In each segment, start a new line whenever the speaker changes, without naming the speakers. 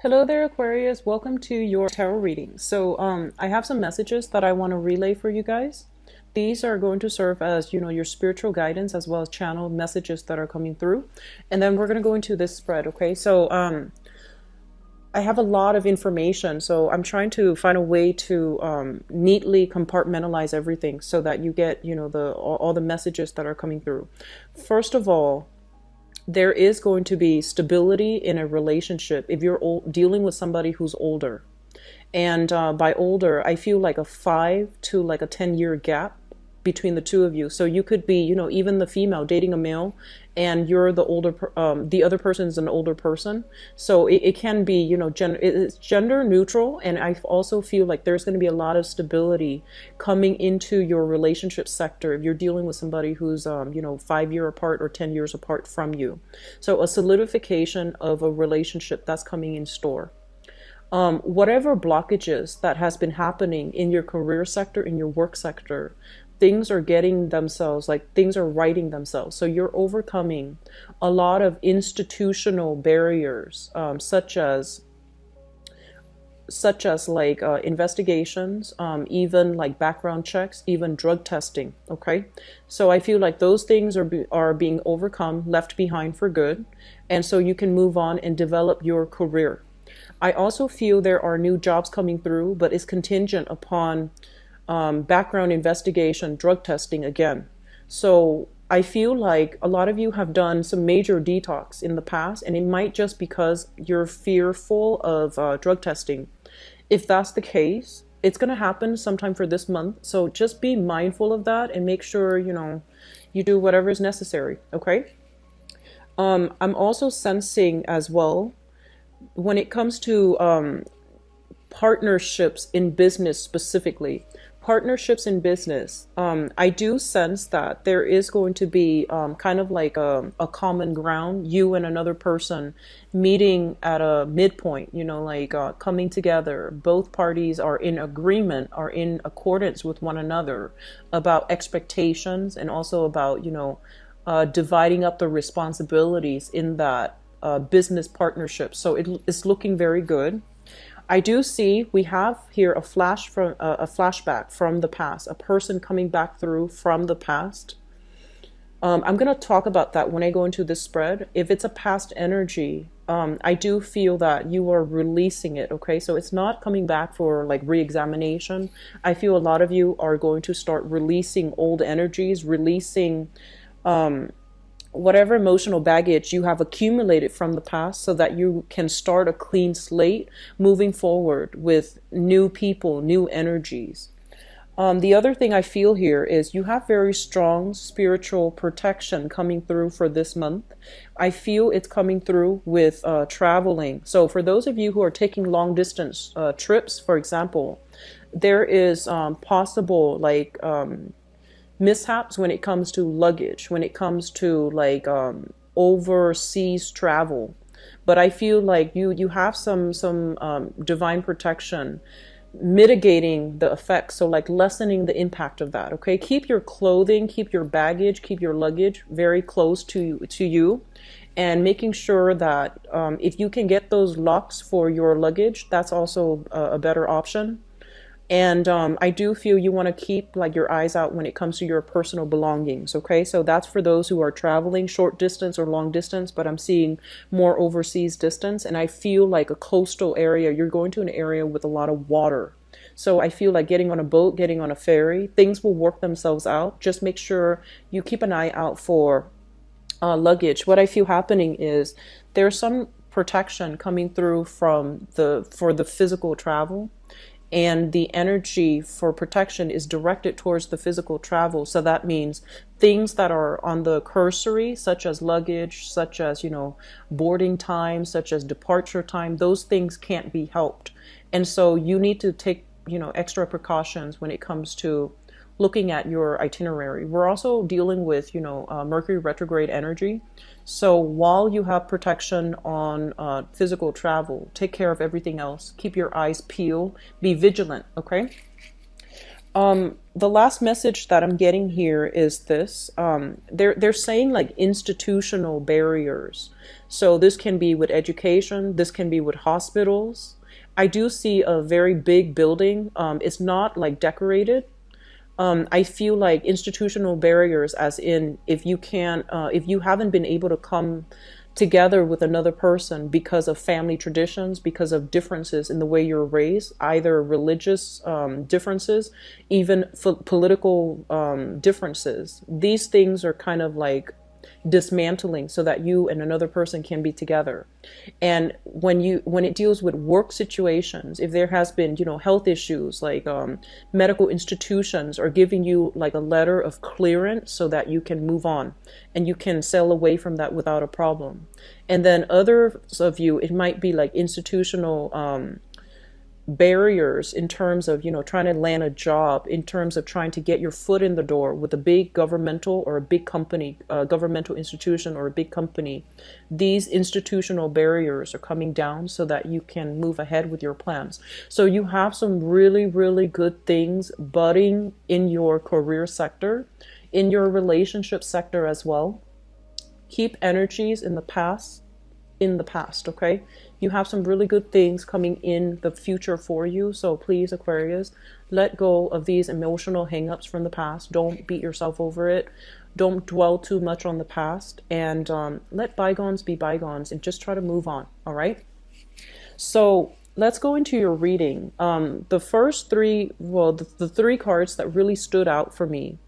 Hello there, Aquarius. Welcome to your tarot reading. I have some messages that I want to relay for you guys. These are going to serve as, your spiritual guidance as well as channel messages that are coming through. And then we're going to go into this spread, okay? I have a lot of information, so I'm trying to find a way to neatly compartmentalize everything so that you get, all the messages that are coming through. First of all, there is going to be stability in a relationship if you're dealing with somebody who's older. And by older, I feel like a 5 to like a 10-year gap between the two of you. So you could be, even the female dating a male and you're the older, the other person is an older person. So it can be, it's gender neutral. And I also feel like there's going to be a lot of stability coming into your relationship sector if you're dealing with somebody who's, 5 year apart or 10 years apart from you. So a solidification of a relationship that's coming in store. Whatever blockages that has been happening in your career sector, in your work sector, things are getting themselves, like things are righting themselves. So you're overcoming a lot of institutional barriers, such as like investigations, even like background checks, even drug testing. Okay, so I feel like those things are being overcome, left behind for good, and so you can move on and develop your career. I also feel there are new jobs coming through, but it's contingent upon background investigation, drug testing again. So I feel like a lot of you have done some major detox in the past, and it might just because you're fearful of drug testing. If that's the case, it's going to happen sometime for this month. So just be mindful of that and make sure, you do whatever is necessary. Okay. I'm also sensing as well, when it comes to partnerships in business specifically, partnerships in business, I do sense that there is going to be kind of like a common ground, you and another person meeting at a midpoint, coming together. Both parties are in agreement, are in accordance with one another about expectations and also about, dividing up the responsibilities in that business partnership. So it's looking very good. I do see we have here a flashback from the past, a person coming back through from the past. I'm going to talk about that when I go into this spread. If it's a past energy, I do feel that you are releasing it. Okay, so it's not coming back for like re-examination. I feel a lot of you are going to start releasing old energies, releasing whatever emotional baggage you have accumulated from the past so that you can start a clean slate moving forward with new people, new energies. The other thing I feel here is you have very strong spiritual protection coming through for this month. I feel it's coming through with traveling. So for those of you who are taking long distance trips, for example, there is possible like mishaps when it comes to luggage, when it comes to like overseas travel. But I feel like you have some divine protection mitigating the effects, so like lessening the impact of that. Okay, keep your clothing, keep your baggage, keep your luggage very close to you, and making sure that if you can get those locks for your luggage, that's also a better option. And I do feel you want to keep like your eyes out when it comes to your personal belongings. Okay, so that's for those who are traveling short distance or long distance, but I'm seeing more overseas distance. And I feel like a coastal area, you're going to an area with a lot of water. So I feel like getting on a boat, getting on a ferry, things will work themselves out. Just make sure you keep an eye out for luggage. What I feel happening is there's some protection coming through for the physical travel. And the energy for protection is directed towards the physical travel. So that means things that are on the cursory, such as luggage, such as, boarding time, such as departure time, those things can't be helped. And so you need to take, extra precautions when it comes to looking at your itinerary. We're also dealing with, Mercury retrograde energy. So while you have protection on physical travel, take care of everything else. Keep your eyes peeled. Be vigilant, okay? The last message that I'm getting here is this. They're saying like institutional barriers. So this can be with education. This can be with hospitals. I do see a very big building. It's not like decorated. I feel like institutional barriers, as in if you can't, if you haven't been able to come together with another person because of family traditions, because of differences in the way you're raised, either religious differences, even political differences. These things are kind of like dismantling so that you and another person can be together. And when it deals with work situations, if there has been, you know, health issues, like medical institutions are giving you like a letter of clearance so that you can move on and you can sail away from that without a problem. And then others of you, it might be like institutional barriers in terms of, you know, trying to land a job, in terms of trying to get your foot in the door with a big governmental or a big company, governmental institution or a big company. These institutional barriers are coming down so that you can move ahead with your plans. So you have some really, really good things budding in your career sector, in your relationship sector as well. Keep energies in the past, okay? You have some really good things coming in the future for you. So please, Aquarius, let go of these emotional hangups from the past. Don't beat yourself over it. Don't dwell too much on the past, and let bygones be bygones and just try to move on, all right? So let's go into your reading. The first three, well, the three cards that really stood out for me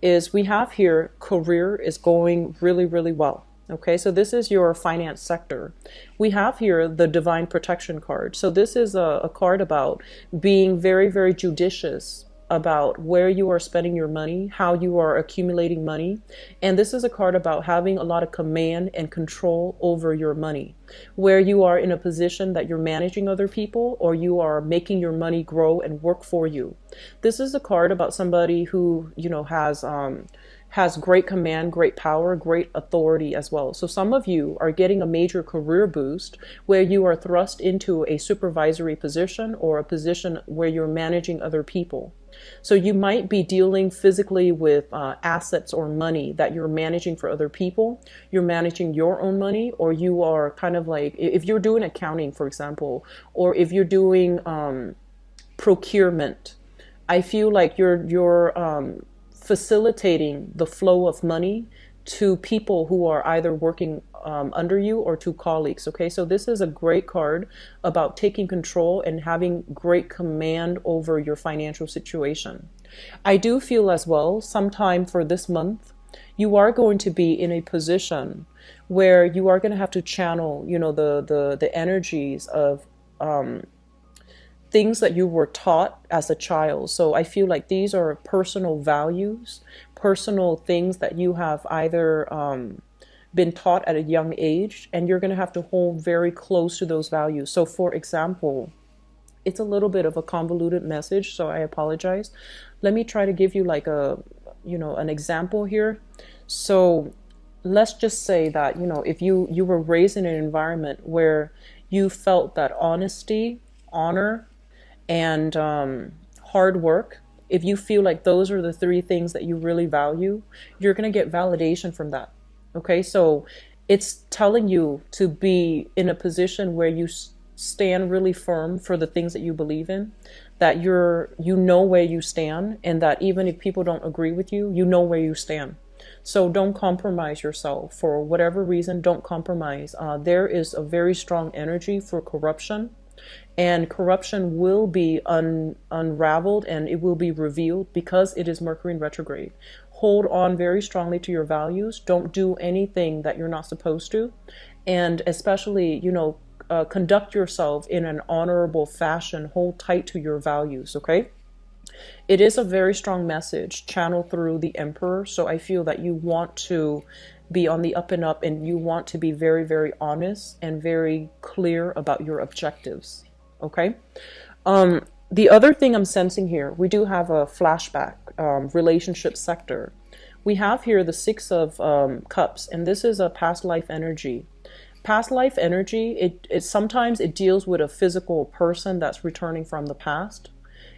is we have here career is going really, really well. Okay, so this is your finance sector. We have here the divine protection card. So this is a card about being very, very judicious about where you are spending your money, how you are accumulating money. And this is a card about having a lot of command and control over your money, where you are in a position that you're managing other people or you are making your money grow and work for you. This is a card about somebody who, you know, has great command, great power, great authority as well. So some of you are getting a major career boost where you are thrust into a supervisory position or a position where you're managing other people. So you might be dealing physically with assets or money that you're managing for other people. You're managing your own money, or you are kind of like, if you're doing accounting, for example, or if you're doing procurement, I feel like you're facilitating the flow of money to people who are either working under you or to colleagues. Okay, so this is a great card about taking control and having great command over your financial situation. I do feel as well, sometime for this month, you are going to be in a position where you are going to have to channel, you know, the energies of things that you were taught as a child. So I feel like these are personal values, personal things that you have either been taught at a young age, and you're going to have to hold very close to those values. So for example, it's a little bit of a convoluted message, so I apologize. Let me try to give you like a, you know, an example here. So let's just say that, you know, if you were raised in an environment where you felt that honesty, honor, and hard work, if you feel like those are the three things that you really value, you're going to get validation from that. Okay, so it's telling you to be in a position where you stand really firm for the things that you believe in, that you know where you stand, and that even if people don't agree with you, you know where you stand. So don't compromise yourself for whatever reason. Don't compromise. There is a very strong energy for corruption. And corruption will be unraveled, and it will be revealed because it is Mercury in retrograde. Hold on very strongly to your values. Don't do anything that you're not supposed to. And especially, you know, conduct yourself in an honorable fashion. Hold tight to your values, okay? It is a very strong message channeled through the Emperor. So I feel that you want to be on the up and up, and you want to be very, very honest and very clear about your objectives. Okay. The other thing I'm sensing here, we do have a flashback, relationship sector. We have here the Six of Cups, and this is a past life energy. Past life energy, it sometimes it deals with a physical person that's returning from the past.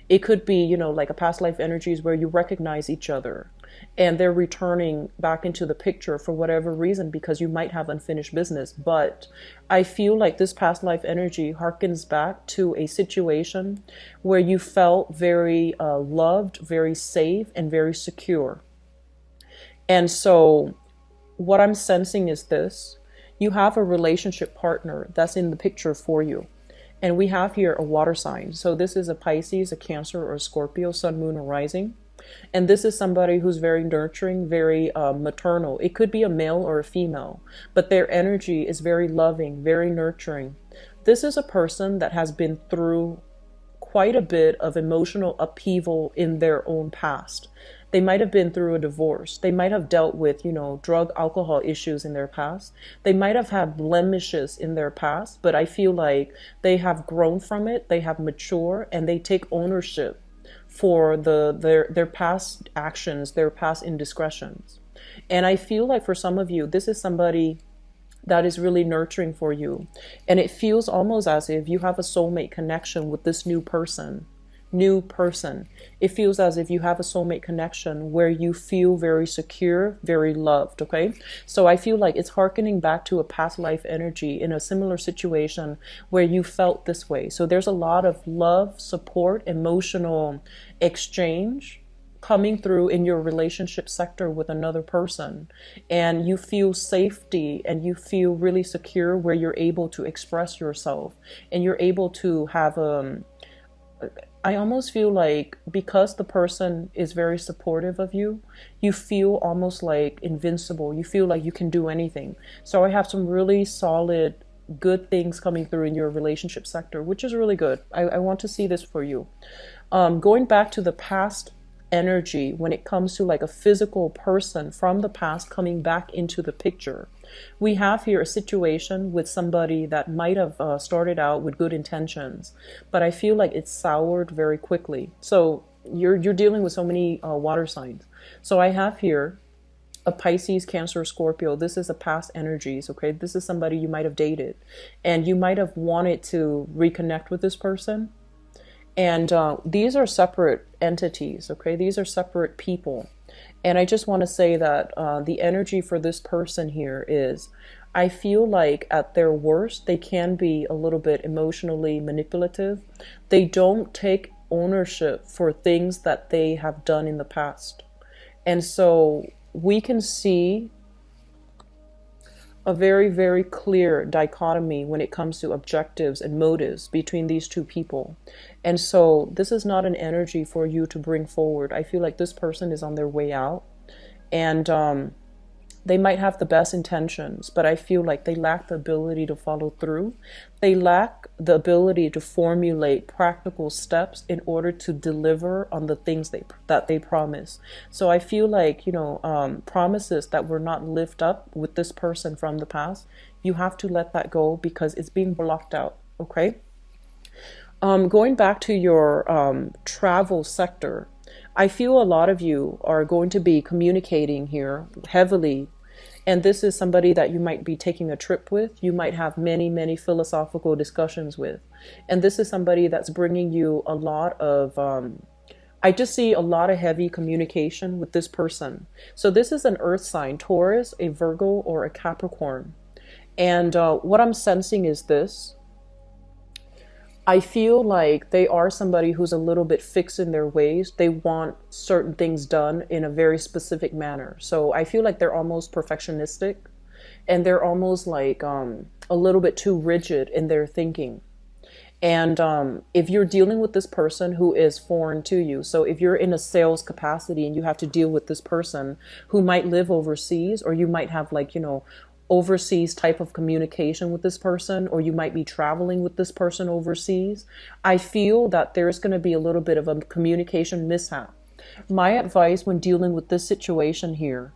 It could be, you know, like a past life energies where you recognize each other and they're returning back into the picture for whatever reason, because you might have unfinished business. But I feel like this past life energy harkens back to a situation where you felt very loved, very safe, and very secure. And so what I'm sensing is this: you have a relationship partner that's in the picture for you. And we have here a water sign. So this is a Pisces, a Cancer, or a Scorpio, sun, moon, or rising. And this is somebody who's very nurturing, very maternal. It could be a male or a female, but their energy is very loving, very nurturing. This is a person that has been through quite a bit of emotional upheaval in their own past. They might have been through a divorce. They might have dealt with, you know, drug, alcohol issues in their past. They might have had blemishes in their past, but I feel like they have grown from it. They have matured, and they take ownership for their past actions, their past indiscretions. And I feel like for some of you, this is somebody that is really nurturing for you. And it feels almost as if you have a soulmate connection with this new person. It feels as if you have a soulmate connection where you feel very secure, very loved. Okay, so I feel like it's hearkening back to a past life energy in a similar situation where you felt this way. So there's a lot of love, support, emotional exchange coming through in your relationship sector with another person, and you feel safety and you feel really secure where you're able to express yourself, and you're able to have I almost feel like because the person is very supportive of you, you feel almost like invincible. You feel like you can do anything. So I have some really solid, good things coming through in your relationship sector, which is really good. I want to see this for you. Going back to the past energy, when it comes to like a physical person from the past coming back into the picture, we have here a situation with somebody that might have started out with good intentions, but I feel like it's soured very quickly. So you're dealing with so many water signs. So I have here a Pisces, Cancer, Scorpio. This is a past energies. Okay, this is somebody you might have dated, and you might have wanted to reconnect with this person. And these are separate entities, okay? These are separate people. And I just want to say that the energy for this person here is, I feel like at their worst, they can be a little bit emotionally manipulative. They don't take ownership for things that they have done in the past. And so we can see a very, very clear dichotomy when it comes to objectives and motives between these two people. And so this is not an energy for you to bring forward. I feel like this person is on their way out, and they might have the best intentions, but I feel like they lack the ability to follow through. They lack the ability to formulate practical steps in order to deliver on the things that they promise. So I feel like, you know, promises that were not lived up with this person from the past, you have to let that go because it's being blocked out. Okay. Going back to your travel sector, I feel a lot of you are going to be communicating here heavily. And this is somebody that you might be taking a trip with. You might have many, many philosophical discussions with. And this is somebody that's bringing you a lot of, I just see a lot of heavy communication with this person. So this is an earth sign, Taurus, a Virgo, or a Capricorn. And what I'm sensing is this. I feel like they are somebody who's a little bit fixed in their ways. They want certain things done in a very specific manner. So I feel like they're almost perfectionistic, and they're almost like a little bit too rigid in their thinking. And if you're dealing with this person who is foreign to you, so if you're in a sales capacity and you have to deal with this person who might live overseas, or you might have like, you know, overseas type of communication with this person, or you might be traveling with this person overseas, I feel that there's going to be a little bit of a communication mishap. My advice when dealing with this situation here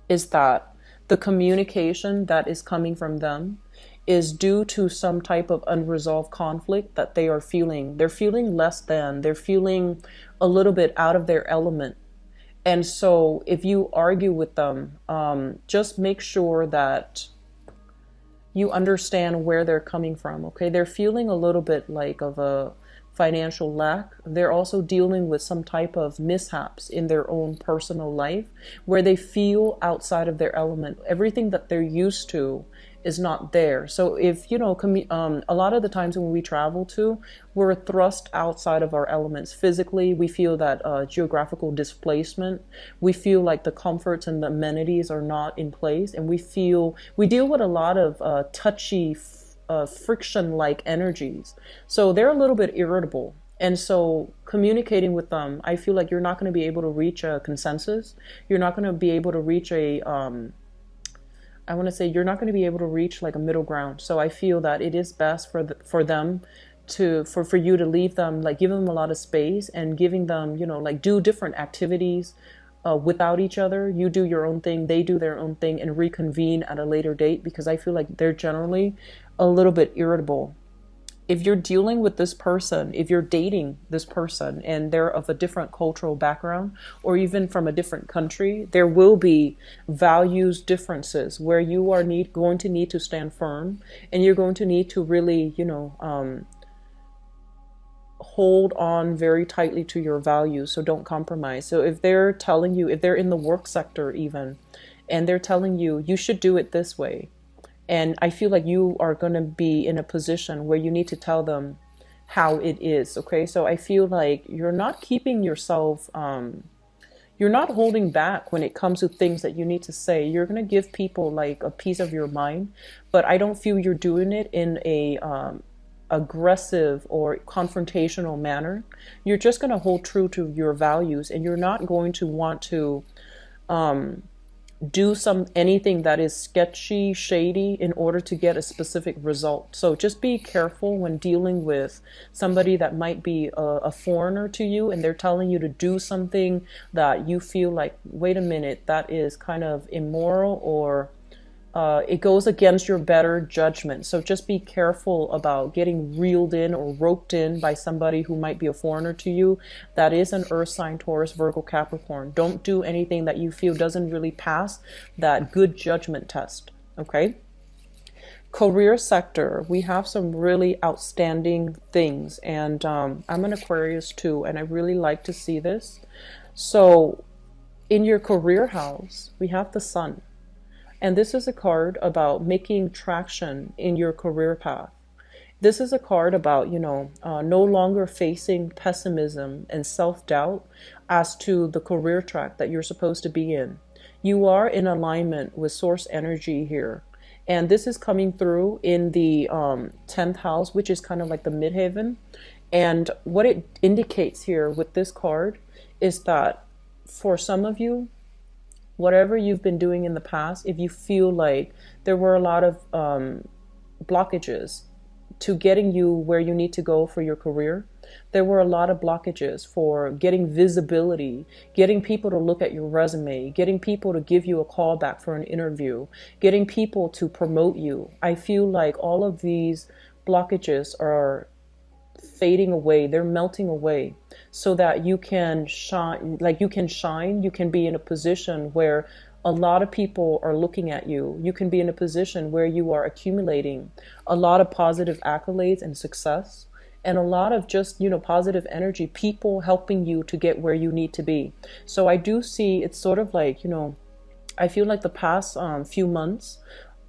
is that the communication that is coming from them is due to some type of unresolved conflict that they are feeling. They're feeling less than, they're feeling a little bit out of their element. And so if you argue with them, just make sure that you understand where they're coming from. Okay, they're feeling a little bit like of a financial lack. They're also dealing with some type of mishaps in their own personal life where they feel outside of their element. Everything that they're used to is not there. So if, you know, a lot of the times when we travel to, we're thrust outside of our elements. Physically, we feel that geographical displacement. We feel like the comforts and the amenities are not in place. And we deal with a lot of touchy, friction-like energies. So they're a little bit irritable. And so communicating with them, I feel like you're not going to be able to reach a consensus. You're not going to be able to reach I want to say you're not going to be able to reach like a middle ground. So I feel that it is best for them for you to leave them, like give them a lot of space and giving them, you know, like do different activities without each other. You do your own thing, they do their own thing, and reconvene at a later date, because I feel like they're generally a little bit irritable. If you're dealing with this person, if you're dating this person and they're of a different cultural background or even from a different country, there will be values differences where you are going to need to stand firm, and you're going to need to really, you know, hold on very tightly to your values. So don't compromise. So if they're telling you, if they're in the work sector even, and they're telling you, you should do it this way, and I feel like you are going to be in a position where you need to tell them how it is. Okay. So I feel like you're not keeping yourself, you're not holding back when it comes to things that you need to say. You're going to give people like a piece of your mind, but I don't feel you're doing it in a, aggressive or confrontational manner. You're just going to hold true to your values, and you're not going to want to, do anything that is sketchy, shady in order to get a specific result. So just be careful when dealing with somebody that might be a foreigner to you, and they're telling you to do something that you feel like, wait a minute, that is kind of immoral, or it goes against your better judgment. So just be careful about getting reeled in or roped in by somebody who might be a foreigner to you. That is an earth sign, Taurus, Virgo, Capricorn. Don't do anything that you feel doesn't really pass that good judgment test. Okay. Career sector, we have some really outstanding things, and I'm an Aquarius too, and I really like to see this. So in your career house, we have the Sun. And this is a card about making traction in your career path. This is a card about, you know, no longer facing pessimism and self-doubt as to the career track that you're supposed to be in. You are in alignment with source energy here. And this is coming through in the 10th house, which is kind of like the midheaven. And what it indicates here with this card is that for some of you, whatever you've been doing in the past, if you feel like there were a lot of blockages to getting you where you need to go for your career, there were a lot of blockages for getting visibility, getting people to look at your resume, getting people to give you a call back for an interview, getting people to promote you. I feel like all of these blockages are fading away, they're melting away, so that you can shine, you can be in a position where a lot of people are looking at you. You can be in a position where you are accumulating a lot of positive accolades and success, and a lot of just, you know, positive energy, people helping you to get where you need to be. So I do see it's sort of like, you know, I feel like the past few months,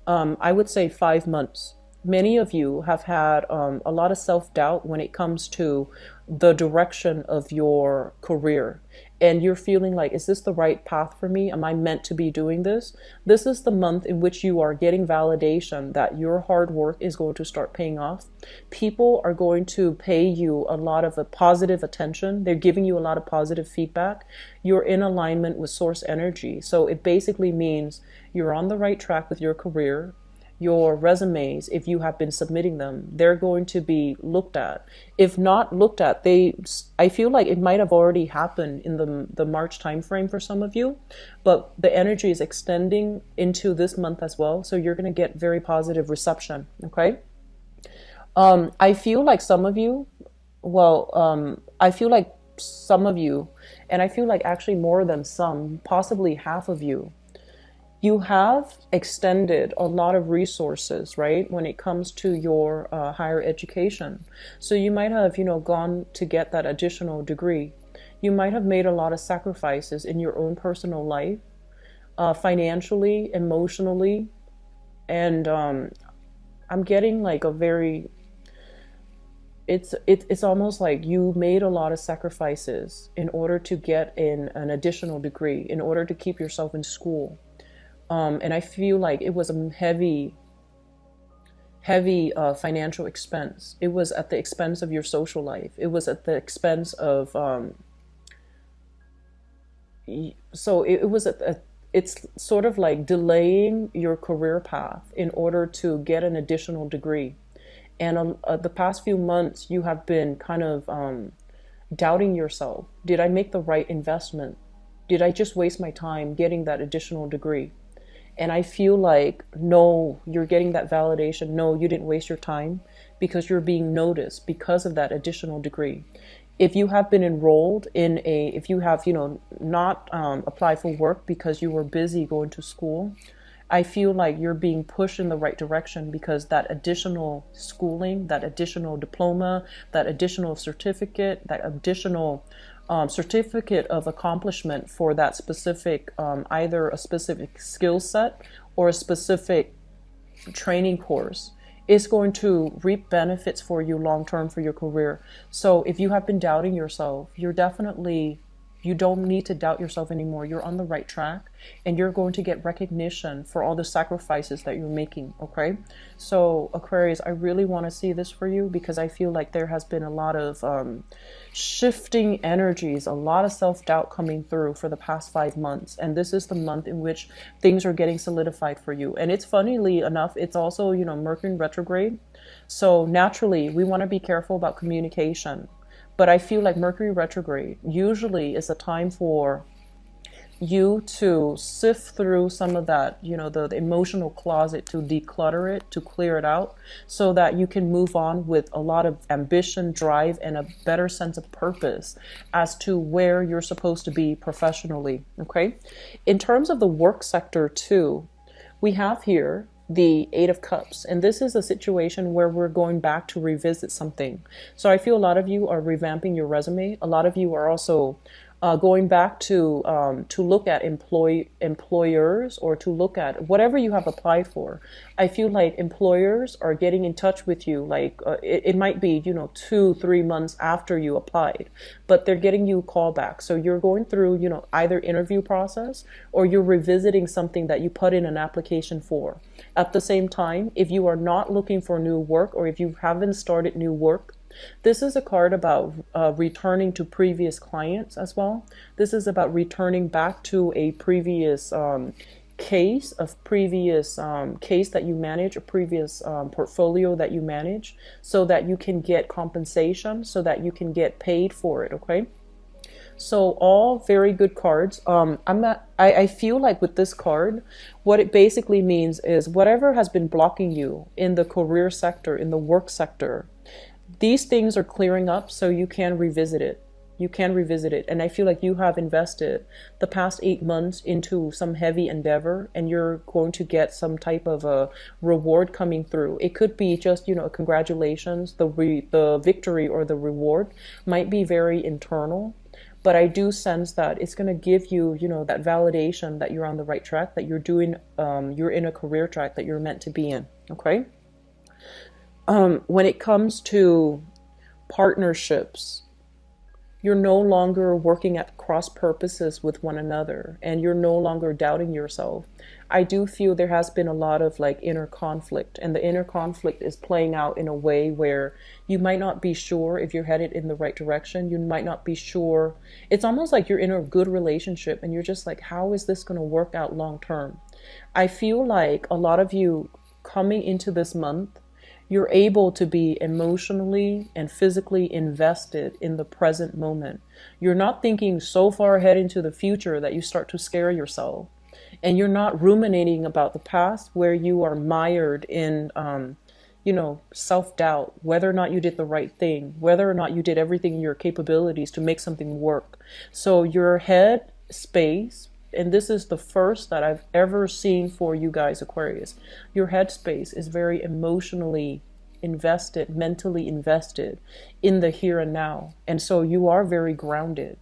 I would say 5 months, many of you have had a lot of self-doubt when it comes to the direction of your career. And you're feeling like, is this the right path for me? Am I meant to be doing this? This is the month in which you are getting validation that your hard work is going to start paying off. People are going to pay you a lot of positive attention. They're giving you a lot of positive feedback. You're in alignment with source energy. So it basically means you're on the right track with your career. Your resumes, if you have been submitting them, they're going to be looked at. If not looked at, I feel like it might have already happened in the March timeframe for some of you, but the energy is extending into this month as well. So you're going to get very positive reception. Okay. I feel like some of you, I feel like some of you, and I feel like actually more than some, possibly half of you, You have extended a lot of resources, right, when it comes to your higher education. So you might have, gone to get that additional degree. You might have made a lot of sacrifices in your own personal life, financially, emotionally, and I'm getting like a very, it's almost like you made a lot of sacrifices in order to get in an additional degree, in order to keep yourself in school. And I feel like it was a heavy financial expense. It was at the expense of your social life. It was at the expense of so it was it's sort of like delaying your career path in order to get an additional degree. And the past few months, you have been kind of doubting yourself. Did I make the right investment? Did I just waste my time getting that additional degree? And I feel like, no, you're getting that validation. No, you didn't waste your time, because you're being noticed because of that additional degree. If you have been enrolled in if you have, not applied for work because you were busy going to school, I feel like you're being pushed in the right direction, because that additional schooling, that additional diploma, that additional certificate, that additional certificate of accomplishment for that specific, either a specific skill set or a specific training course, is going to reap benefits for you long term for your career. So if you have been doubting yourself, you don't need to doubt yourself anymore. You're on the right track, and you're going to get recognition for all the sacrifices that you're making, okay? So Aquarius, I really want to see this for you, because I feel like there has been a lot of shifting energies, a lot of self-doubt coming through for the past 5 months. And this is the month in which things are getting solidified for you. And it's, funnily enough, it's also, Mercury retrograde. So naturally, we want to be careful about communication. But I feel like Mercury retrograde usually is a time for you to sift through some of that, the emotional closet, to declutter it, to clear it out, so that you can move on with a lot of ambition, drive, and a better sense of purpose as to where you're supposed to be professionally, okay? In terms of the work sector too, we have here the Eight of Cups, and this is a situation where we're going back to revisit something. So I feel a lot of you are revamping your resume. A lot of you are also going back to look at employers, or to look at whatever you have applied for. I feel like employers are getting in touch with you, like it might be 2-3 months after you applied, but they're getting you a call back. So you're going through either interview process, or you're revisiting something that you put in an application for. At the same time, if you are not looking for new work, or if you haven't started new work, this is a card about returning to previous clients as well. This is about returning back to a previous case that you manage, a previous portfolio that you manage, so that you can get compensation, so that you can get paid for it, okay? So all very good cards. I feel like with this card, what it basically means is whatever has been blocking you in the career sector, in the work sector, these things are clearing up, so you can revisit it. You can revisit it. And I feel like you have invested the past 8 months into some heavy endeavor, and you're going to get some type of a reward coming through. It could be just, congratulations. The victory or the reward might be very internal. But I do sense that it's going to give you, that validation that you're on the right track, that you're doing, you're in a career track that you're meant to be in. Okay. When it comes to partnerships, you're no longer working at cross purposes with one another, and you're no longer doubting yourself. I do feel there has been a lot of inner conflict, and the inner conflict is playing out in a way where you might not be sure if you're headed in the right direction. You might not be sure. It's almost like you're in a good relationship and you're just like, how is this going to work out long term? I feel like a lot of you coming into this month, you're able to be emotionally and physically invested in the present moment. You're not thinking so far ahead into the future that you start to scare yourself. And you're not ruminating about the past, where you are mired in, self-doubt, whether or not you did the right thing, whether or not you did everything in your capabilities to make something work. So your head space and this is the first that I've ever seen for you guys, Aquarius. Your headspace is very emotionally invested, mentally invested in the here and now. And so you are very grounded.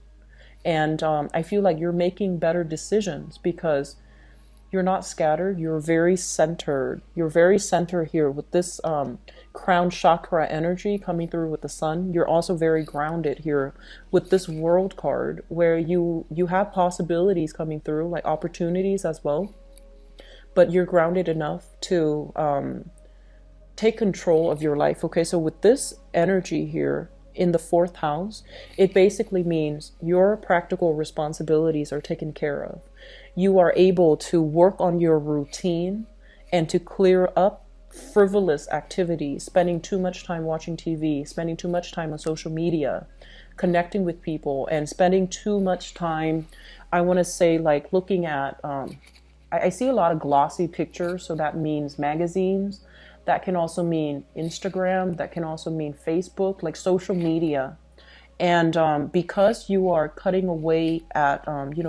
And I feel like you're making better decisions because you're not scattered. You're very centered. You're very centered here with this crown chakra energy coming through with the sun. You're also very grounded here with this world card where you have possibilities coming through, like opportunities as well. But you're grounded enough to take control of your life. Okay, so with this energy here in the fourth house, it basically means your practical responsibilities are taken care of. You are able to work on your routine and to clear up frivolous activities, spending too much time watching TV, spending too much time on social media, connecting with people, and spending too much time, I want to say, like looking at, I see a lot of glossy pictures, so that means magazines. That can also mean Instagram. That can also mean Facebook, like social media. And because you are cutting away at,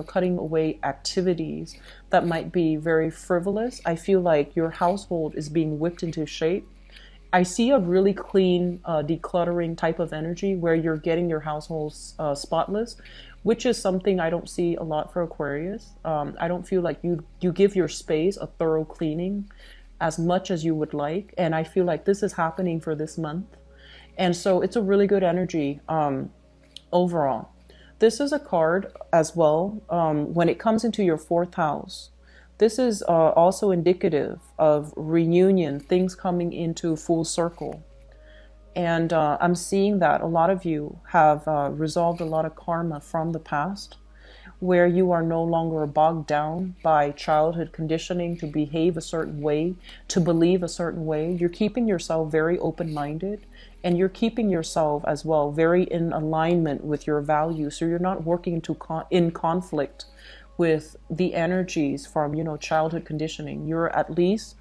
cutting away activities that might be very frivolous, I feel like your household is being whipped into shape. I see a really clean, decluttering type of energy where you're getting your household spotless, which is something I don't see a lot for Aquarius. I don't feel like you give your space a thorough cleaning as much as you would like. And I feel like this is happening for this month. And so it's a really good energy overall. This is a card as well. When it comes into your fourth house, this is also indicative of reunion, things coming into full circle. And I'm seeing that a lot of you have resolved a lot of karma from the past, where you are no longer bogged down by childhood conditioning to behave a certain way, to believe a certain way. You're keeping yourself very open-minded, and you're keeping yourself as well very in alignment with your values. So you're not working in conflict with the energies from, childhood conditioning. You're at least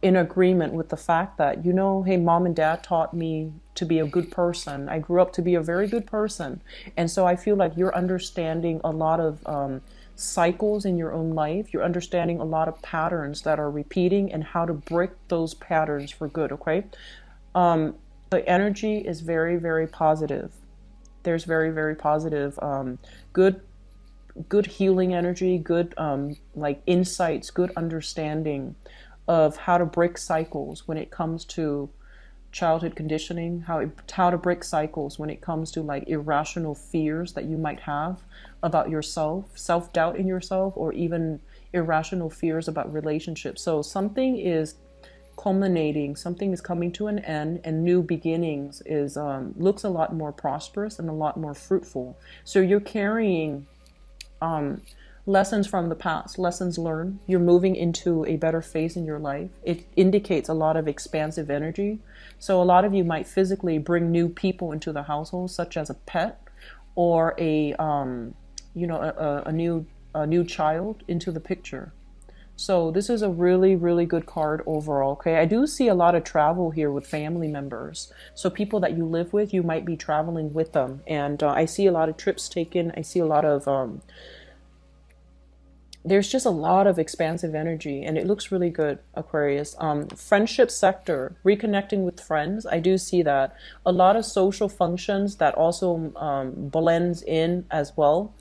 in agreement with the fact that, hey, mom and dad taught me to be a good person. I grew up to be a very good person. And so I feel like you're understanding a lot of cycles in your own life. You're understanding a lot of patterns that are repeating and how to break those patterns for good, okay? The energy is very, very positive. There's very, very positive, good healing energy, good like insights, good understanding of how to break cycles when it comes to childhood conditioning, how to break cycles when it comes to like irrational fears that you might have about yourself, self-doubt in yourself, or even irrational fears about relationships. So something is culminating, something is coming to an end, and new beginnings is looks a lot more prosperous and a lot more fruitful. So you're carrying lessons from the past, lessons learned. You're moving into a better phase in your life. It indicates a lot of expansive energy. So a lot of you might physically bring new people into the household, such as a pet or a new child into the picture. So this is a really, really good card overall. Okay, I do see a lot of travel here with family members. So people that you live with, you might be traveling with them. And I see a lot of trips taken. I see a lot of there's just a lot of expansive energy, and it looks really good, Aquarius. Friendship sector, reconnecting with friends. I do see that. A lot of social functions that also blends in as well.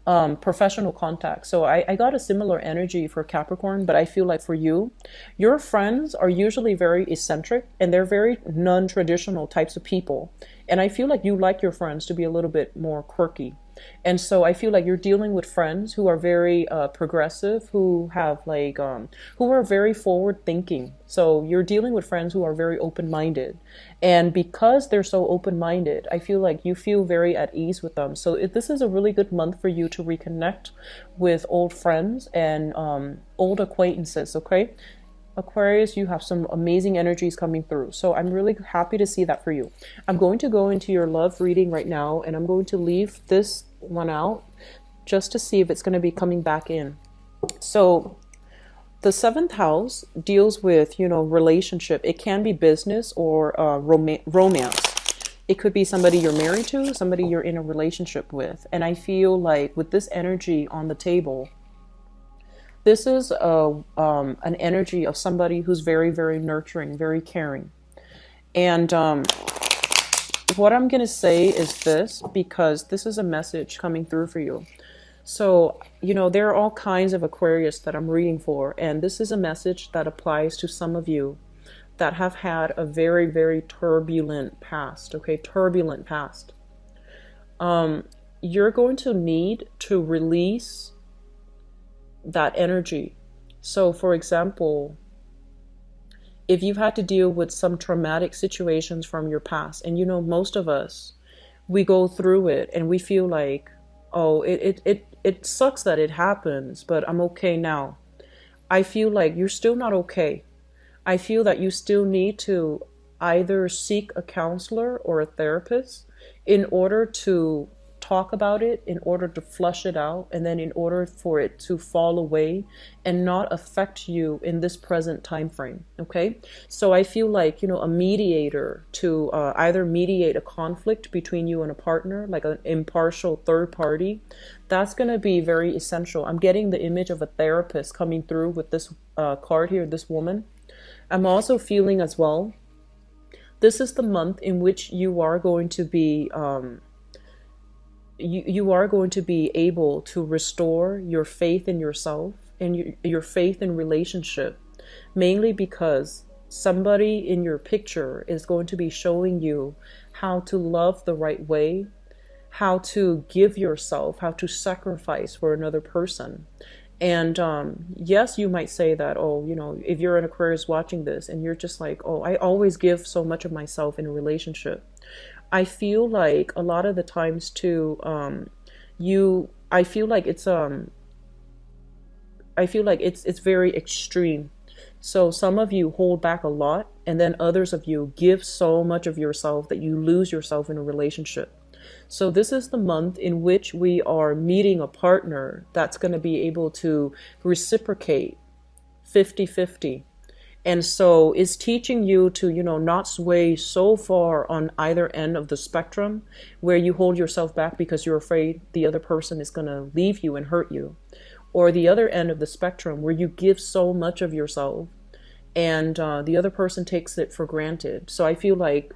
Professional contact. So I got a similar energy for Capricorn, but I feel like for you, your friends are usually very eccentric, and they're very non-traditional types of people. And I feel like you like your friends to be a little bit more quirky. And so I feel like you're dealing with friends who are very progressive, who have like, who are very forward thinking. So you're dealing with friends who are very open-minded. And because they're so open-minded, I feel like you feel very at ease with them. So this is a really good month for you to reconnect with old friends and old acquaintances, okay? Aquarius, you have some amazing energies coming through. So I'm really happy to see that for you. I'm going to go into your love reading right now, and I'm going to leave this one out just to see if it's going to be coming back in. So the seventh house deals with, relationship. It can be business or romance. It could be somebody you're married to, somebody you're in a relationship with. And I feel like with this energy on the table, this is an energy of somebody who's very, very nurturing, very caring. And what I'm going to say is this, because this is a message coming through for you. So, you know, there are all kinds of Aquarius that I'm reading for, and this is a message that applies to some of you that have had a very, very turbulent past, okay? Turbulent past. You're going to need to release that energy. So, for example, if you've had to deal with some traumatic situations from your past, and you know, most of us, we go through it and we feel like, oh, it sucks that it happens, but I'm okay now. I feel like you're still not okay. I feel that you still need to either seek a counselor or a therapist in order to talk about it, in order to flush it out, and then in order for it to fall away and not affect you in this present time frame. Okay, so I feel like, you know, a mediator to either mediate a conflict between you and a partner, like an impartial third party, that's going to be very essential. I'm getting the image of a therapist coming through with this card here, this woman. I'm also feeling as well, this is the month in which you are going to be you are going to be able to restore your faith in yourself and your faith in relationship, mainly because somebody in your picture is going to be showing you how to love the right way, how to give yourself, how to sacrifice for another person. And yes, you might say that, oh, you know, if you're an Aquarius watching this and you're just like, oh, I always give so much of myself in a relationship. I feel like a lot of the times too, I feel like it's very extreme. So some of you hold back a lot, and then others of you give so much of yourself that you lose yourself in a relationship. So this is the month in which we are meeting a partner that's going to be able to reciprocate 50-50. And so it's teaching you to, you know, not sway so far on either end of the spectrum where you hold yourself back because you're afraid the other person is going to leave you and hurt you. Or the other end of the spectrum where you give so much of yourself and the other person takes it for granted. So I feel like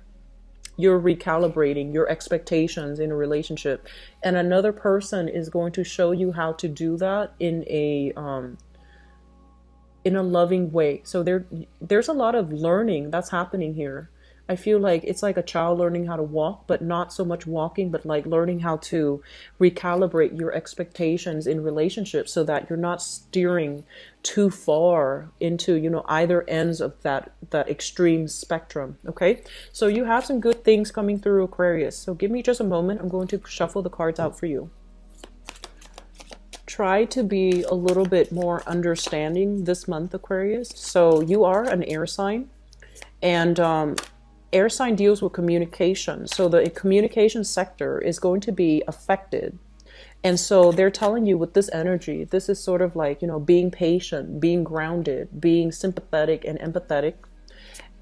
you're recalibrating your expectations in a relationship, and another person is going to show you how to do that in a loving way. So there's a lot of learning that's happening here. I feel like it's like a child learning how to walk, but not so much walking, but like learning how to recalibrate your expectations in relationships so that you're not steering too far into, you know, either ends of that extreme spectrum. Okay, so you have some good things coming through, Aquarius. So give me just a moment. I'm going to shuffle the cards out for you. Try to be a little bit more understanding this month, Aquarius. So you are an air sign, and air sign deals with communication. So the communication sector is going to be affected. And so they're telling you with this energy, this is sort of like, you know, being patient, being grounded, being sympathetic and empathetic.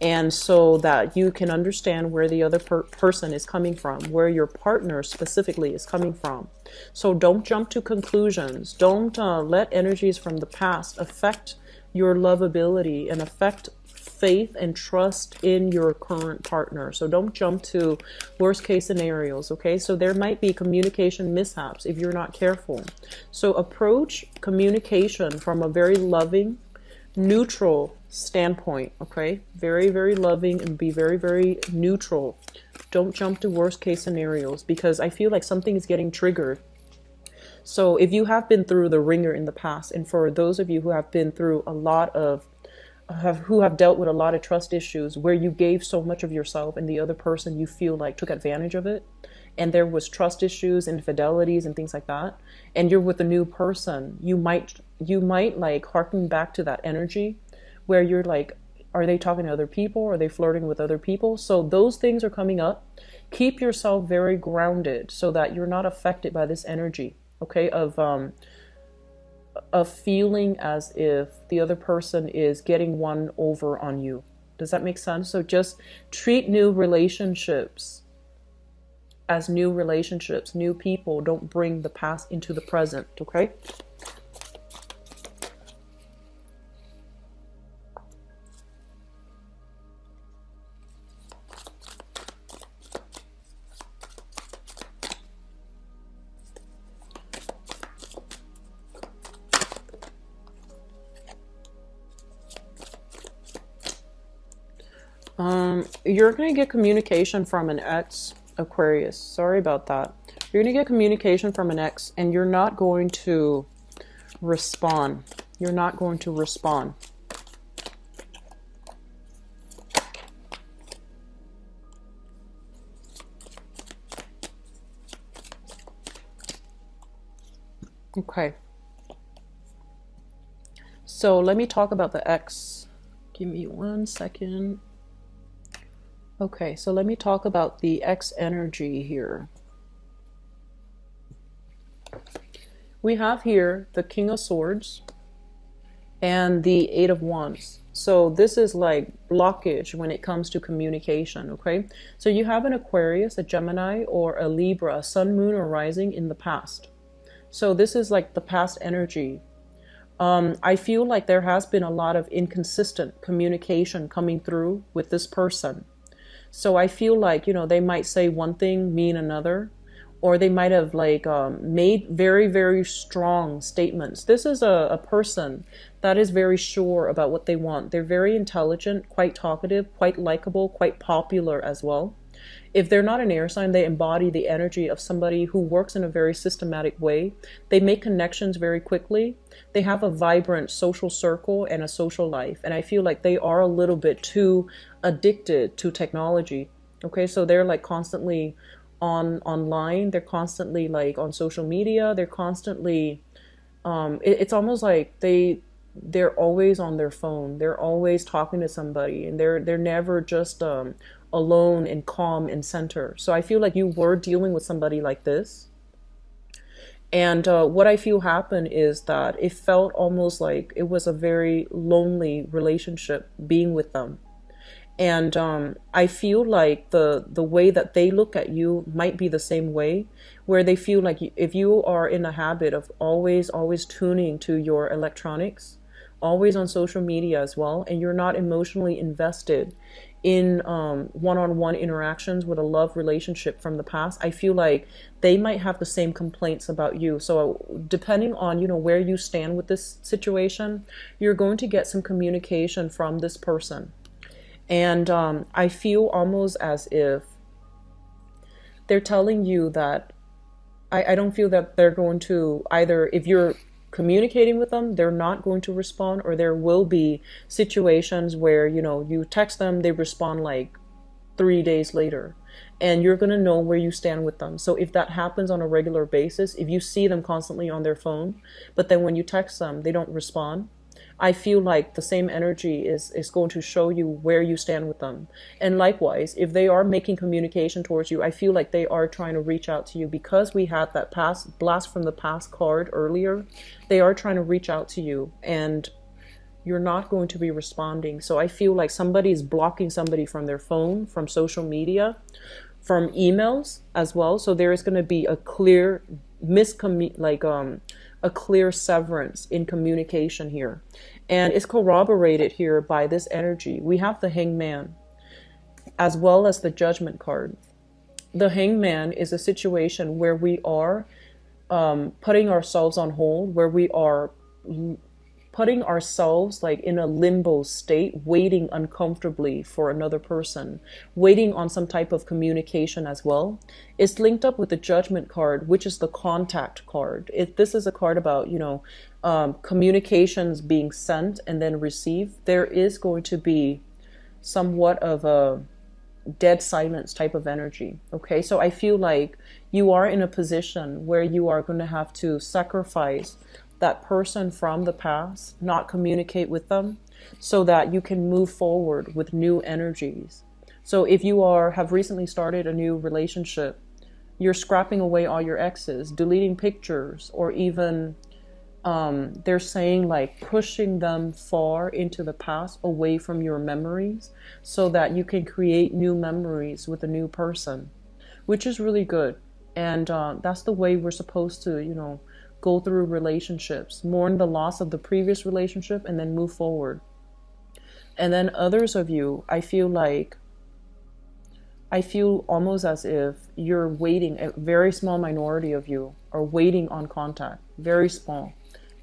And so that you can understand where the other person is coming from, where your partner specifically is coming from. So don't jump to conclusions. Don't let energies from the past affect your lovability and affect faith and trust in your current partner. So don't jump to worst case scenarios, okay? So there might be communication mishaps if you're not careful. So approach communication from a very loving, neutral standpoint, okay? Very, very loving, and be very, very neutral. Don't jump to worst case scenarios, because I feel like something is getting triggered. So if you have been through the ringer in the past, and for those of you who have been through a lot of who have dealt with a lot of trust issues where you gave so much of yourself and the other person, you feel like, took advantage of it, and there was trust issues, infidelities and things like that, and you're with a new person, you might like harken back to that energy where you're like, are they talking to other people? Are they flirting with other people? So those things are coming up. Keep yourself very grounded so that you're not affected by this energy, okay, of feeling as if the other person is getting one over on you. Does that make sense? So just treat new relationships as new relationships, new people don't bring the past into the present, okay? You're going to get communication from an ex, Aquarius. Sorry about that. You're going to get communication from an ex, and you're not going to respond. You're not going to respond. Okay. So let me talk about the ex. Give me 1 second. Okay, so let me talk about the X energy here. We have here the King of Swords and the Eight of Wands. So this is like blockage when it comes to communication, okay? So you have an Aquarius, a Gemini, or a Libra, a Sun, Moon, or Rising in the past. So this is like the past energy. I feel like there has been a lot of inconsistent communication coming through with this person. So I feel like, you know, they might say one thing, mean another, or they might have like made very, very strong statements. This is a person that is very sure about what they want. They're very intelligent, quite talkative, quite likable, quite popular as well. If they're not an air sign, they embody the energy of somebody who works in a very systematic way. They make connections very quickly. They have a vibrant social circle and a social life. And I feel like they are a little bit too addicted to technology. Okay, so they're like constantly online. They're constantly like on social media. They're constantly, it's almost like they're always on their phone. They're always talking to somebody, and they're never just alone and calm and center. So I feel like you were dealing with somebody like this. And what I feel happened is that it felt almost like it was a very lonely relationship being with them. And I feel like the way that they look at you might be the same way, where they feel like if you are in a habit of always tuning to your electronics, always on social media as well, and you're not emotionally invested in one-on-one interactions with a love relationship from the past, I feel like they might have the same complaints about you. So depending on, you know, where you stand with this situation, you're going to get some communication from this person. And I feel almost as if they're telling you that I don't feel that they're going to either, if you're communicating with them, they're not going to respond, or there will be situations where, you know, you text them, they respond like 3 days later, and you're going to know where you stand with them. So if that happens on a regular basis, if you see them constantly on their phone, but then when you text them, they don't respond, I feel like the same energy is going to show you where you stand with them. And likewise, if they are making communication towards you, I feel like they are trying to reach out to you, because we had that past blast from the past card earlier. They are trying to reach out to you, and you're not going to be responding. So I feel like somebody's blocking somebody from their phone, from social media, from emails as well. So there is going to be a clear a clear severance in communication here. And it's corroborated here by this energy. We have the Hangman as well as the Judgment card. The Hangman is a situation where we are putting ourselves on hold, where we are putting ourselves like in a limbo state, waiting uncomfortably for another person, waiting on some type of communication as well. It's linked up with the Judgment card, which is the contact card. This is a card about, you know, communications being sent and then received. There is going to be somewhat of a dead silence type of energy. Okay, so I feel like you are in a position where you are going to have to sacrifice that person from the past, not communicate with them, so that you can move forward with new energies. So if you have recently started a new relationship, you're scrapping away all your exes, deleting pictures, or even they're saying like pushing them far into the past, away from your memories, so that you can create new memories with a new person. which is really good. And that's the way we're supposed to, you know, go through relationships, mourn the loss of the previous relationship, and then move forward. And then others of you, I feel almost as if you're waiting, a very small minority of you are waiting on contact, very small.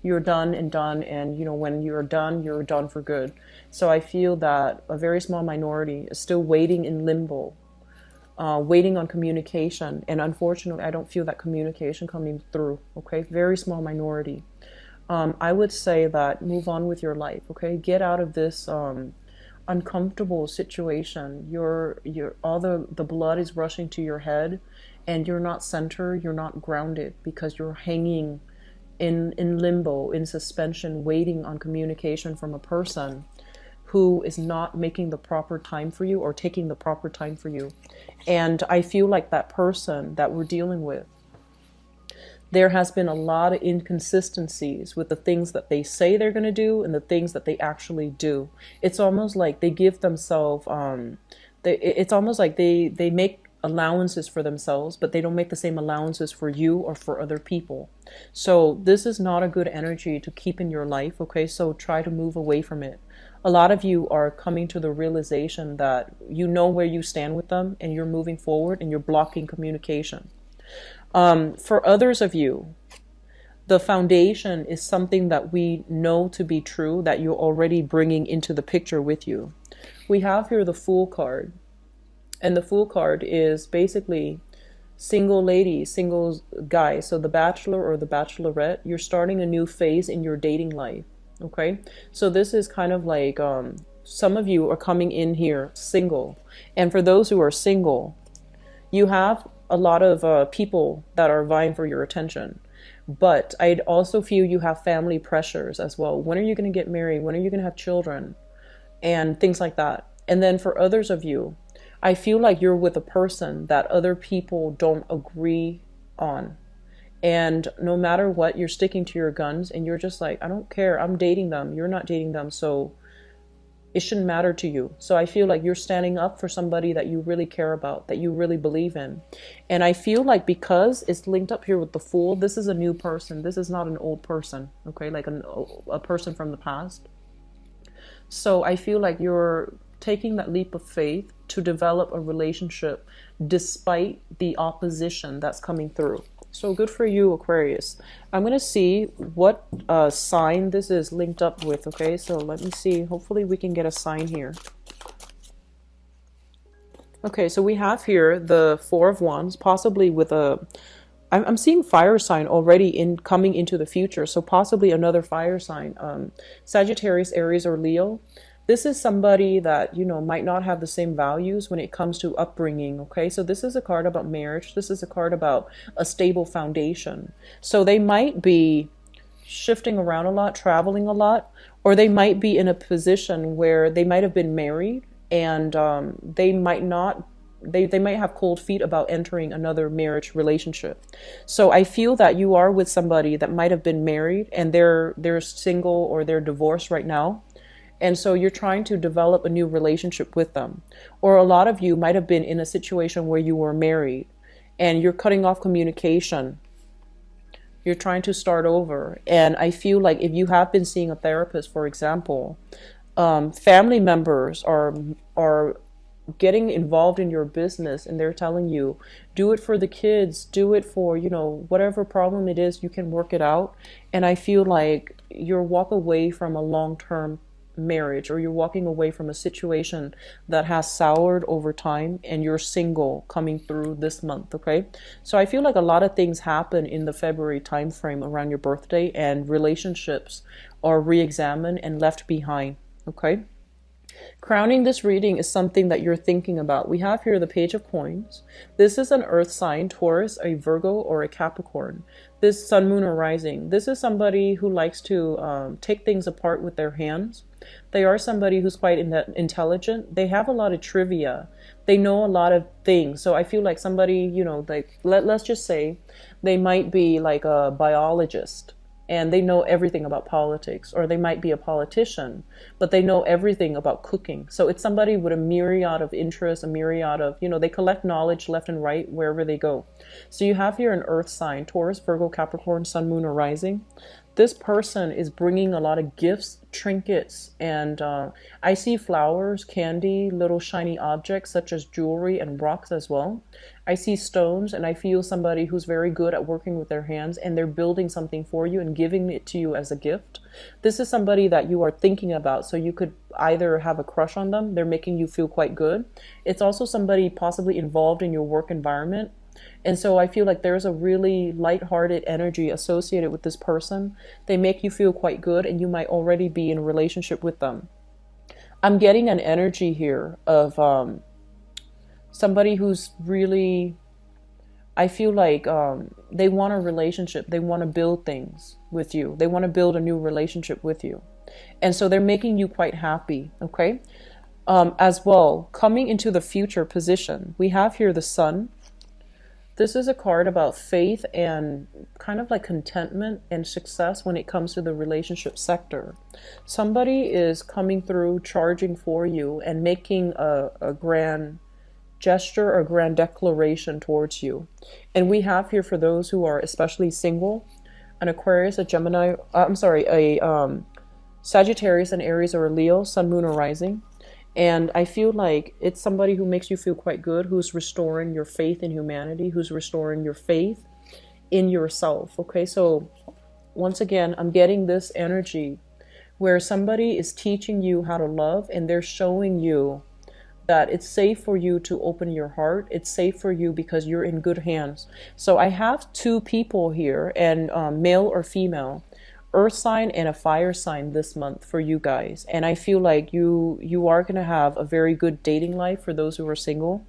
You're done, and you know, when you're done for good. So I feel that a very small minority is still waiting in limbo, waiting on communication. And unfortunately, I don't feel that communication coming through, okay? Very small minority. I would say that move on with your life, okay? Get out of this uncomfortable situation. All the blood is rushing to your head, and you're not centered, you're not grounded, because you're hanging in limbo, in suspension, waiting on communication from a person who is not making the proper time for you or taking the proper time for you. And I feel like that person that we're dealing with, there has been a lot of inconsistencies with the things that they say they're going to do and the things that they actually do. It's almost like they give themselves, it's almost like they make allowances for themselves, but they don't make the same allowances for you or for other people. So this is not a good energy to keep in your life, okay? So try to move away from it. A lot of you are coming to the realization that you know where you stand with them, and you're moving forward, and you're blocking communication. For others of you, the foundation is something that we know to be true, that you're already bringing into the picture with you. We have here the Fool card. And the Fool card is basically single lady, single guy. So the bachelor or the bachelorette, you're starting a new phase in your dating life. Okay? So this is kind of like some of you are coming in here single. And for those who are single, you have a lot of people that are vying for your attention. But I'd also feel you have family pressures as well. When are you going to get married? When are you going to have children? And things like that. And then for others of you, I feel like you're with a person that other people don't agree on. And no matter what, you're sticking to your guns, and you're just like, I don't care. I'm dating them. You're not dating them. So it shouldn't matter to you. So I feel like you're standing up for somebody that you really care about, that you really believe in. And I feel like because it's linked up here with the Fool, this is a new person. This is not an old person, okay? Like a person from the past. So I feel like you're taking that leap of faith to develop a relationship despite the opposition that's coming through. So good for you, Aquarius. I'm going to see what sign this is linked up with, okay? So let me see. Hopefully we can get a sign here. Okay, so we have here the Four of Wands, possibly with a... I'm seeing fire sign already coming into the future, so possibly another fire sign. Sagittarius, Aries, or Leo. This is somebody that, you know, might not have the same values when it comes to upbringing, okay? So this is a card about marriage. This is a card about a stable foundation. So they might be shifting around a lot, traveling a lot, or they might be in a position where they might have been married, and they might have cold feet about entering another marriage relationship. So I feel that you are with somebody that might have been married, and they're single or they're divorced right now. And so you're trying to develop a new relationship with them. Or a lot of you might have been in a situation where you were married and you're cutting off communication. You're trying to start over. And I feel like if you have been seeing a therapist, for example, family members are getting involved in your business, and they're telling you, do it for the kids, do it for, you know, whatever problem it is, you can work it out. And I feel like you're walk away from a long-term marriage, or you're walking away from a situation that has soured over time, and you're single coming through this month, okay? So I feel like a lot of things happen in the February time frame around your birthday, and relationships are re-examined and left behind, okay? Crowning this reading is something that you're thinking about. We have here the Page of Coins. This is an earth sign, Taurus, a Virgo, or a Capricorn. This sun, moon, or rising. This is somebody who likes to take things apart with their hands. They are somebody who's quite intelligent. They have a lot of trivia. They know a lot of things. So I feel like somebody, you know, like let's just say they might be like a biologist. and they know everything about politics, or they might be a politician, but they know everything about cooking. So it's somebody with a myriad of interests, a myriad of, they collect knowledge left and right wherever they go. So you have here an earth sign, Taurus, Virgo, Capricorn, sun, moon, or rising. This person is bringing a lot of gifts, trinkets, and I see flowers, candy, little shiny objects such as jewelry and rocks as well. I see stones, and I feel somebody who's very good at working with their hands, and they're building something for you and giving it to you as a gift. This is somebody that you are thinking about, so you could either have a crush on them. They're making you feel quite good. It's also somebody possibly involved in your work environment. And so I feel like there's a really lighthearted energy associated with this person. They make you feel quite good, and you might already be in a relationship with them. I'm getting an energy here of somebody who's really, I feel like they want a relationship. They want to build things with you. They want to build a new relationship with you. And so they're making you quite happy, okay? As well, coming into the future position, we have here the sun. This is a card about faith and kind of like contentment and success when it comes to the relationship sector. Somebody is coming through, charging for you, and making a grand gesture or grand declaration towards you. And we have here, for those who are especially single, an Aquarius, a Gemini, a Sagittarius, an Aries, or a Leo, sun, moon, or rising. And I feel like it's somebody who makes you feel quite good, who's restoring your faith in humanity, who's restoring your faith in yourself. Okay, so once again, I'm getting this energy where somebody is teaching you how to love, and they're showing you that it's safe for you to open your heart. It's safe for you because you're in good hands. So I have two people here, and male or female, earth sign and a fire sign this month for you guys. And I feel like you are going to have a very good dating life for those who are single.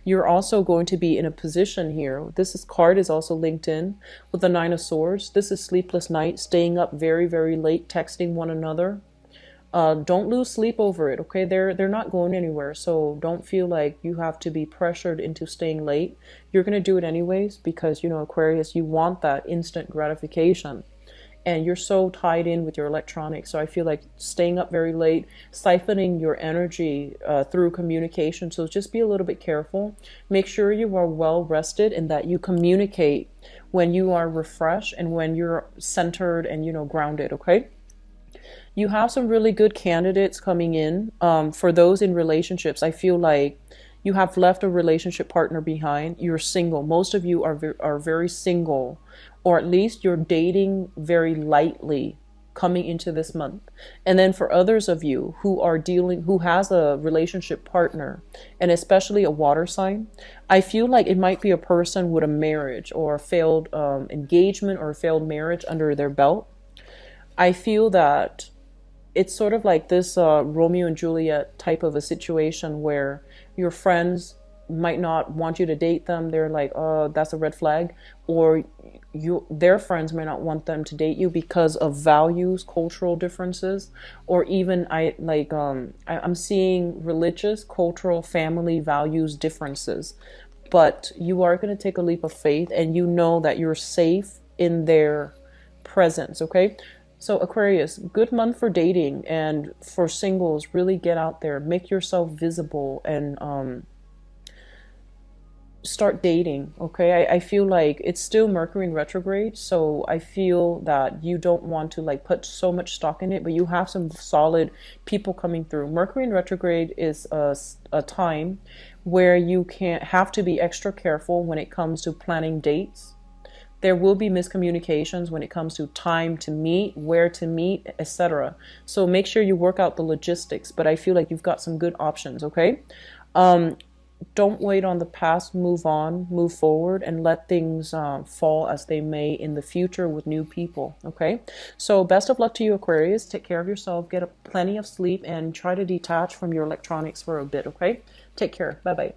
You're also going to be in a position here. Card is also linked in with the 9 of Swords. This is sleepless night, staying up very, very late, texting one another. Don't lose sleep over it, okay? They're not going anywhere, so don't feel like you have to be pressured into staying late. You're going to do it anyways because, Aquarius, you want that instant gratification. And you're so tied in with your electronics. So I feel like staying up very late, siphoning your energy through communication. So just be a little bit careful. Make sure you are well rested and that you communicate when you are refreshed and when you're centered and, grounded, okay? You have some really good candidates coming in. For those in relationships, I feel like you have left a relationship partner behind. You're single. Most of you are very single, or at least you're dating very lightly coming into this month. And then for others of you who has a relationship partner, and especially a water sign, I feel like it might be a person with a marriage or a failed engagement or a failed marriage under their belt. I feel that it's sort of like this Romeo and Juliet type of a situation where your friends might not want you to date them. They're like, oh, that's a red flag. Or their friends may not want them to date you because of values, cultural differences, or even I'm seeing religious, cultural, family values differences. But you are going to take a leap of faith, and you know that you're safe in their presence, okay? So Aquarius, good month for dating, and for singles, really get out there, make yourself visible, and start dating, okay? I feel like it's still Mercury in retrograde, so I feel that you don't want to put so much stock in it, but you have some solid people coming through. Mercury in retrograde is a time where you have to be extra careful when it comes to planning dates. There will be miscommunications when it comes to time to meet, where to meet, etc. So make sure you work out the logistics, but I feel like you've got some good options, okay? Don't wait on the past, move on, move forward, and let things fall as they may in the future with new people, okay? So best of luck to you, Aquarius. Take care of yourself, get plenty of sleep, and try to detach from your electronics for a bit, okay? Take care. Bye-bye.